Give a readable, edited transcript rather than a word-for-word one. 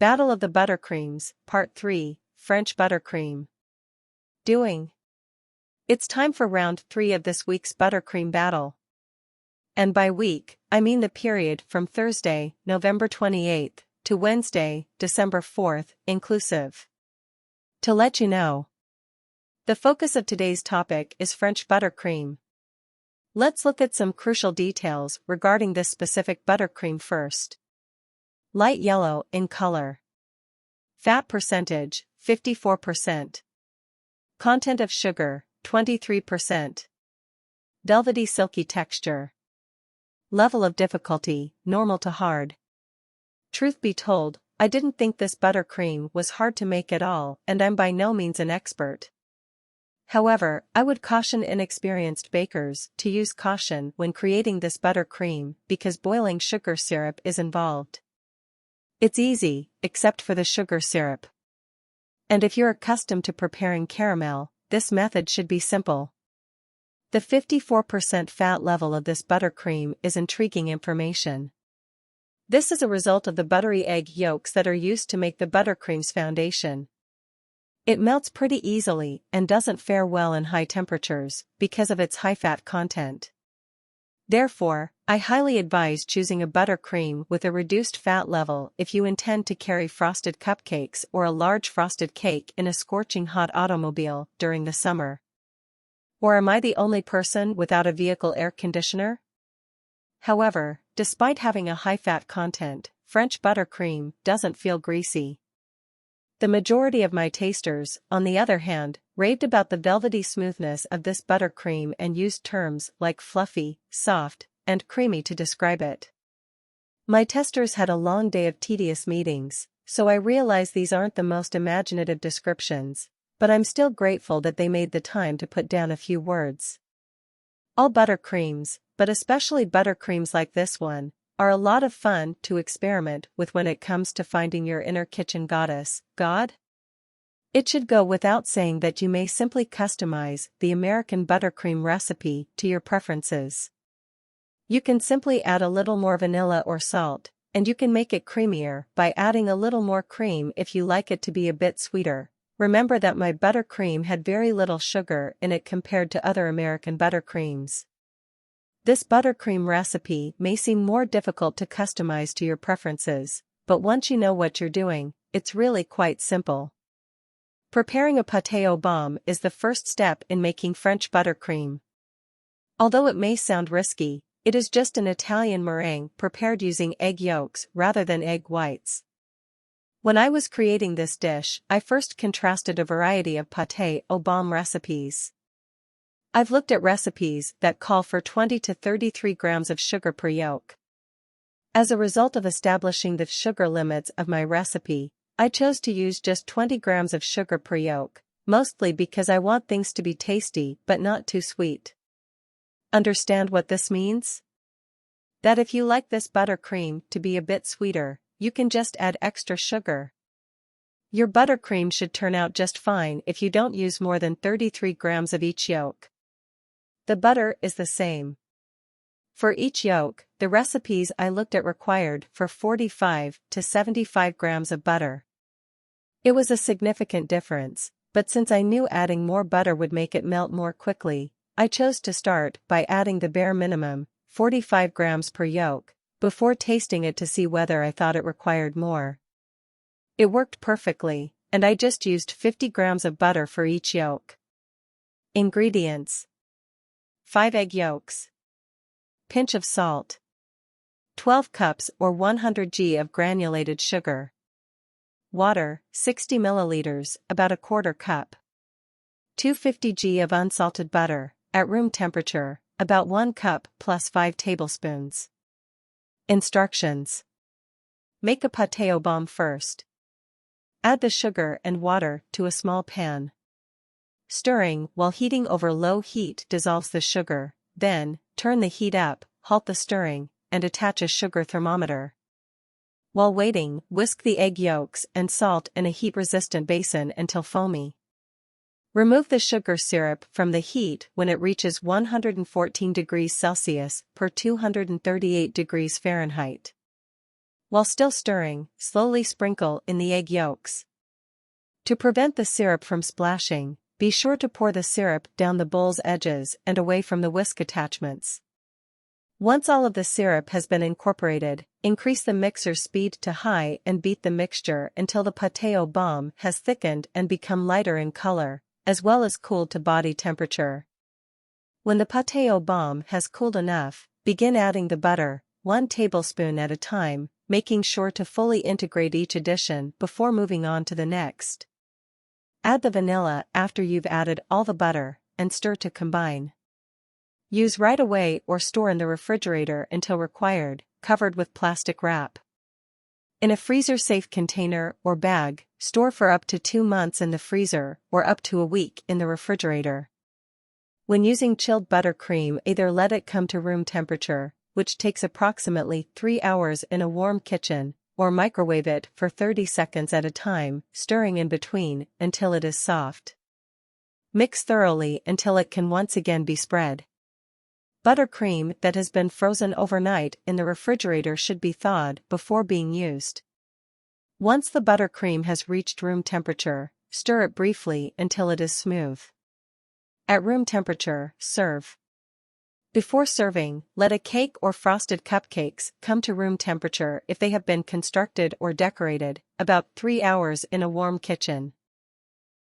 Battle of the Buttercreams, Part 3, French Buttercream. Doing. It's time for round 3 of this week's Buttercream Battle. And by week, I mean the period from Thursday, November 28th, to Wednesday, December 4th, inclusive. To let you know, the focus of today's topic is French buttercream. Let's look at some crucial details regarding this specific buttercream first. Light yellow in color. Fat percentage, 54%. Content of sugar, 23%. Velvety silky texture. Level of difficulty, normal to hard. Truth be told, I didn't think this buttercream was hard to make at all, and I'm by no means an expert. However, I would caution inexperienced bakers to use caution when creating this buttercream because boiling sugar syrup is involved. It's easy, except for the sugar syrup. And if you're accustomed to preparing caramel, this method should be simple. The 54% fat level of this buttercream is intriguing information. This is a result of the buttery egg yolks that are used to make the buttercream's foundation. It melts pretty easily and doesn't fare well in high temperatures because of its high fat content. Therefore, I highly advise choosing a buttercream with a reduced fat level if you intend to carry frosted cupcakes or a large frosted cake in a scorching hot automobile during the summer. Or am I the only person without a vehicle air conditioner? However, despite having a high fat content, French buttercream doesn't feel greasy. The majority of my tasters, on the other hand, raved about the velvety smoothness of this buttercream and used terms like fluffy, soft, and creamy to describe it. My testers had a long day of tedious meetings, so I realize these aren't the most imaginative descriptions, but I'm still grateful that they made the time to put down a few words. All buttercreams, but especially buttercreams like this one, are a lot of fun to experiment with when it comes to finding your inner kitchen goddess, God? It should go without saying that you may simply customize the American buttercream recipe to your preferences. You can simply add a little more vanilla or salt, and you can make it creamier by adding a little more cream if you like it to be a bit sweeter. Remember that my buttercream had very little sugar in it compared to other American buttercreams. This buttercream recipe may seem more difficult to customize to your preferences, but once you know what you're doing, it's really quite simple. Preparing a pâté aux pommes is the first step in making French buttercream. Although it may sound risky, it is just an Italian meringue prepared using egg yolks rather than egg whites. When I was creating this dish, I first contrasted a variety of pâté aux pommes recipes. I've looked at recipes that call for 20 to 33 grams of sugar per yolk. As a result of establishing the sugar limits of my recipe, I chose to use just 20 grams of sugar per yolk, mostly because I want things to be tasty but not too sweet. Understand what this means? That if you like this buttercream to be a bit sweeter, you can just add extra sugar. Your buttercream should turn out just fine if you don't use more than 33 grams of each yolk. The butter is the same. For each yolk, the recipes I looked at required for 45 to 75 grams of butter. It was a significant difference, but since I knew adding more butter would make it melt more quickly, I chose to start by adding the bare minimum, 45 grams per yolk, before tasting it to see whether I thought it required more. It worked perfectly, and I just used 50 grams of butter for each yolk. Ingredients: 5 egg yolks. Pinch of salt. 12 cups or 100 g of granulated sugar. Water, 60 milliliters, about a quarter cup. 250 g of unsalted butter, at room temperature, about 1 cup plus 5 tablespoons. Instructions. Make a pâté aux pommes first. Add the sugar and water to a small pan. Stirring while heating over low heat dissolves the sugar, then, turn the heat up, halt the stirring, and attach a sugar thermometer. While waiting, whisk the egg yolks and salt in a heat-resistant basin until foamy. Remove the sugar syrup from the heat when it reaches 114 degrees Celsius per 238 degrees Fahrenheit. While still stirring, slowly sprinkle in the egg yolks. To prevent the syrup from splashing, be sure to pour the syrup down the bowl's edges and away from the whisk attachments. Once all of the syrup has been incorporated, increase the mixer's speed to high and beat the mixture until the pâté au baume has thickened and become lighter in color, as well as cooled to body temperature. When the pâté au baume has cooled enough, begin adding the butter, 1 tablespoon at a time, making sure to fully integrate each addition before moving on to the next. Add the vanilla after you've added all the butter, and stir to combine. Use right away or store in the refrigerator until required, covered with plastic wrap. In a freezer-safe container or bag, store for up to 2 months in the freezer or up to a week in the refrigerator. When using chilled buttercream, either let it come to room temperature, which takes approximately 3 hours in a warm kitchen, or microwave it for 30 seconds at a time, stirring in between until it is soft. Mix thoroughly until it can once again be spread. Buttercream that has been frozen overnight in the refrigerator should be thawed before being used. Once the buttercream has reached room temperature, stir it briefly until it is smooth. At room temperature, serve. Before serving, let a cake or frosted cupcakes come to room temperature if they have been constructed or decorated, about 3 hours in a warm kitchen.